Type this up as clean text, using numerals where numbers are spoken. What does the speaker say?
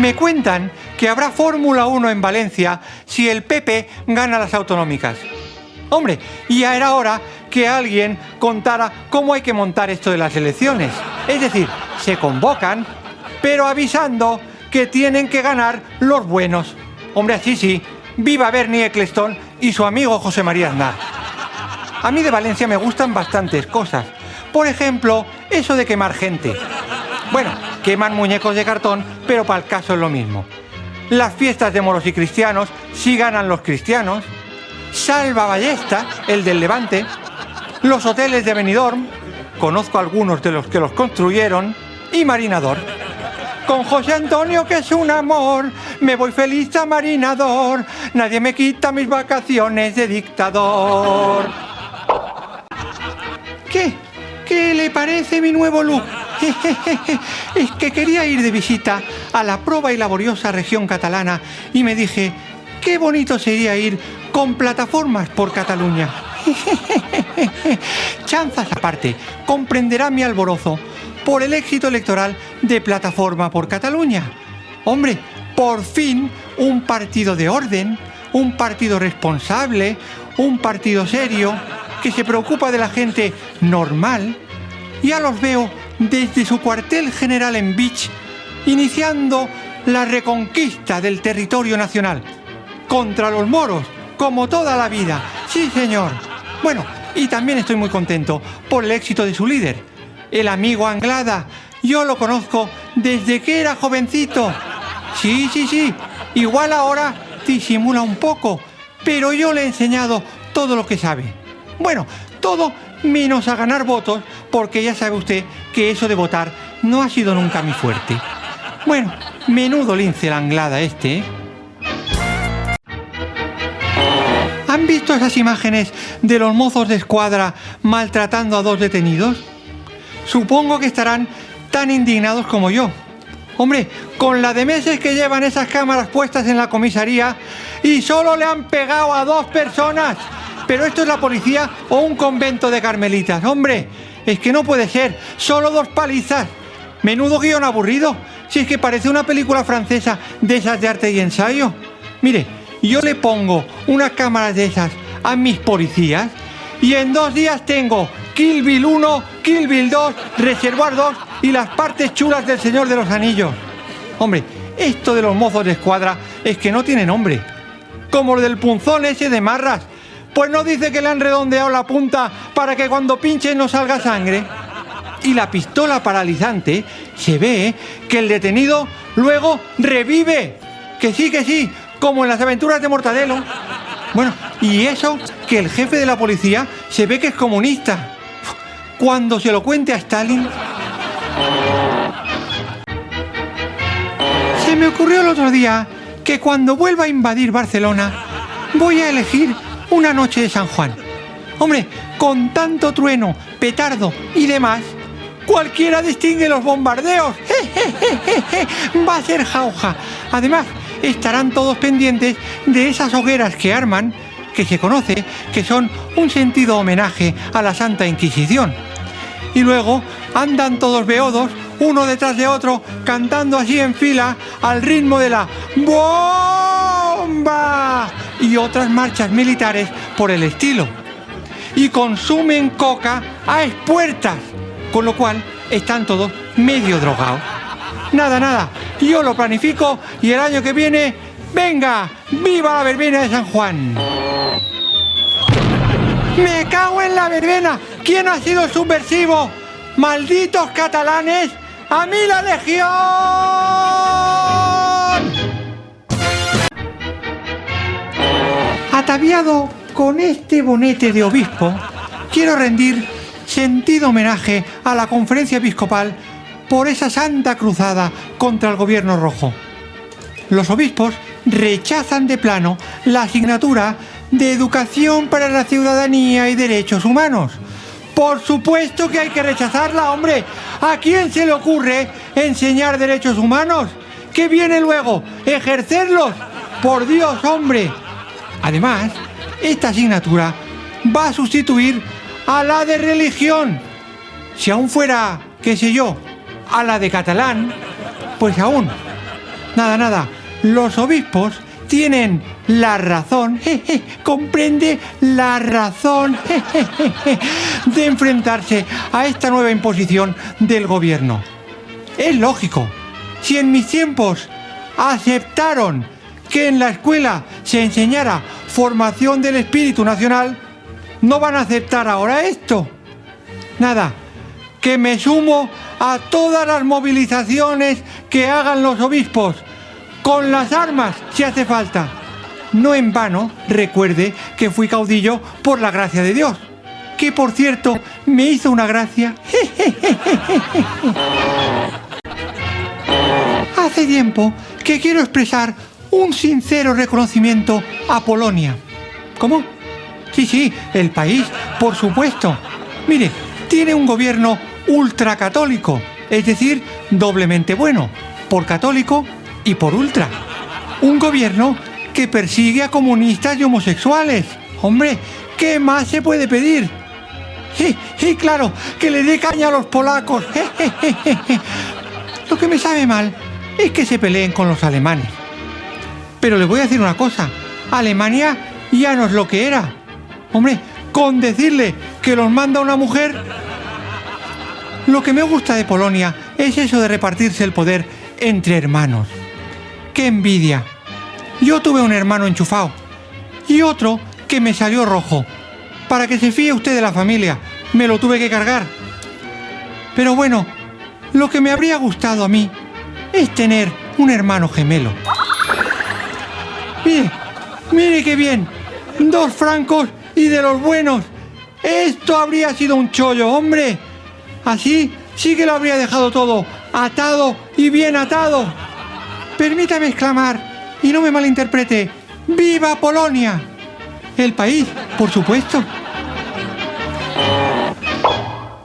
Me cuentan que habrá Fórmula 1 en Valencia si el PP gana las autonómicas. Hombre, ya era hora que alguien contara cómo hay que montar esto de las elecciones. Es decir, se convocan, pero avisando que tienen que ganar los buenos. Hombre, así sí, viva Bernie Ecclestone y su amigo José María Aznar. A mí de Valencia me gustan bastantes cosas. Por ejemplo, eso de quemar gente. Bueno, queman muñecos de cartón, pero para el caso es lo mismo. Las fiestas de moros y cristianos, sí ganan los cristianos. Salva Ballesta, el del Levante. Los hoteles de Benidorm, conozco algunos de los que los construyeron. Y Marinador. Con José Antonio, que es un amor, me voy feliz a Marinador. Nadie me quita mis vacaciones de dictador. ¿Qué le parece mi nuevo look? Es que quería ir de visita a la proba y laboriosa región catalana y me dije, qué bonito sería ir con plataformas por Cataluña. Chanzas aparte, comprenderá mi alborozo por el éxito electoral de Plataforma por Cataluña. Hombre, por fin un partido de orden, un partido responsable, un partido serio, que se preocupa de la gente normal. Ya los veo desde su cuartel general en Vich, iniciando la reconquista del territorio nacional. Contra los moros, como toda la vida. Sí, señor. Bueno, y también estoy muy contento por el éxito de su líder, el amigo Anglada. Yo lo conozco desde que era jovencito. Sí. Igual ahora disimula un poco, pero yo le he enseñado todo lo que sabe. Bueno, todo menos a ganar votos, porque ya sabe usted que eso de votar no ha sido nunca mi fuerte. Bueno, menudo lince el Anglada este, ¿eh? ¿Han visto esas imágenes de los mozos de escuadra maltratando a 2 detenidos? Supongo que estarán tan indignados como yo. Hombre, con la de meses que llevan esas cámaras puestas en la comisaría y solo le han pegado a 2 personas. Pero esto es la policía o un convento de carmelitas. Hombre, es que no puede ser. Solo 2 palizas. Menudo guión aburrido. Si es que parece una película francesa de esas de arte y ensayo. Mire, yo le pongo unas cámaras de esas a mis policías y en 2 días tengo Kill Bill 1, Kill Bill 2, Reservoir 2 y las partes chulas del Señor de los Anillos. Hombre, esto de los mozos de escuadra es que no tiene nombre. Como lo del punzón ese de Marras. Pues no dice que le han redondeado la punta para que cuando pinche no salga sangre. Y la pistola paralizante, se ve que el detenido luego revive. Que sí, como en las aventuras de Mortadelo. Bueno, y eso que el jefe de la policía se ve que es comunista. Cuando se lo cuente a Stalin. Se me ocurrió el otro día que cuando vuelva a invadir Barcelona voy a elegir una noche de San Juan. Hombre, con tanto trueno, petardo y demás, cualquiera distingue los bombardeos. Va a ser jauja. Además, estarán todos pendientes de esas hogueras que arman, que se conoce que son un sentido homenaje a la Santa Inquisición. Y luego andan todos beodos, uno detrás de otro, cantando así en fila al ritmo de la bomba y otras marchas militares por el estilo. Y consumen coca a expuertas, con lo cual están todos medio drogados. Nada, yo lo planifico y el año que viene, ¡venga! ¡Viva la verbena de San Juan! ¡Me cago en la verbena! ¿Quién ha sido el subversivo? ¡Malditos catalanes! ¡A mí la legión! Ataviado con este bonete de obispo, quiero rendir sentido homenaje a la Conferencia Episcopal por esa santa cruzada contra el gobierno rojo. Los obispos rechazan de plano la asignatura de Educación para la Ciudadanía y Derechos Humanos. Por supuesto que hay que rechazarla, hombre. ¿A quién se le ocurre enseñar derechos humanos? ¿Qué viene luego? ¿Ejercerlos? Por Dios, hombre. Además, esta asignatura va a sustituir a la de religión. Si aún fuera, qué sé yo, a la de catalán, pues aún. Nada, nada. Los obispos tienen la razón, comprende la razón de enfrentarse a esta nueva imposición del gobierno. Es lógico. Si en mis tiempos aceptaron que en la escuela se enseñara formación del espíritu nacional, no van a aceptar ahora esto. Nada, que me sumo a todas las movilizaciones que hagan los obispos, con las armas si hace falta. No en vano, recuerde que fui caudillo por la gracia de Dios, que por cierto me hizo una gracia. Hace tiempo que quiero expresar un sincero reconocimiento a Polonia. ¿Cómo? Sí, el país, por supuesto. Mire, tiene un gobierno ultracatólico, es decir, doblemente bueno, por católico y por ultra. Un gobierno que persigue a comunistas y homosexuales. Hombre, ¿qué más se puede pedir? Y claro, que le dé caña a los polacos. Lo que me sabe mal es que se peleen con los alemanes. Pero les voy a decir una cosa, Alemania ya no es lo que era. Hombre, con decirle que los manda una mujer. Lo que me gusta de Polonia es eso de repartirse el poder entre hermanos. ¡Qué envidia! Yo tuve un hermano enchufado y otro que me salió rojo. Para que se fíe usted de la familia, me lo tuve que cargar. Pero bueno, lo que me habría gustado a mí es tener un hermano gemelo. Mire qué bien, 2 francos y de los buenos. Esto habría sido un chollo, hombre. Así sí que lo habría dejado todo atado y bien atado. Permítame exclamar, y no me malinterprete, ¡viva Polonia! El país, por supuesto,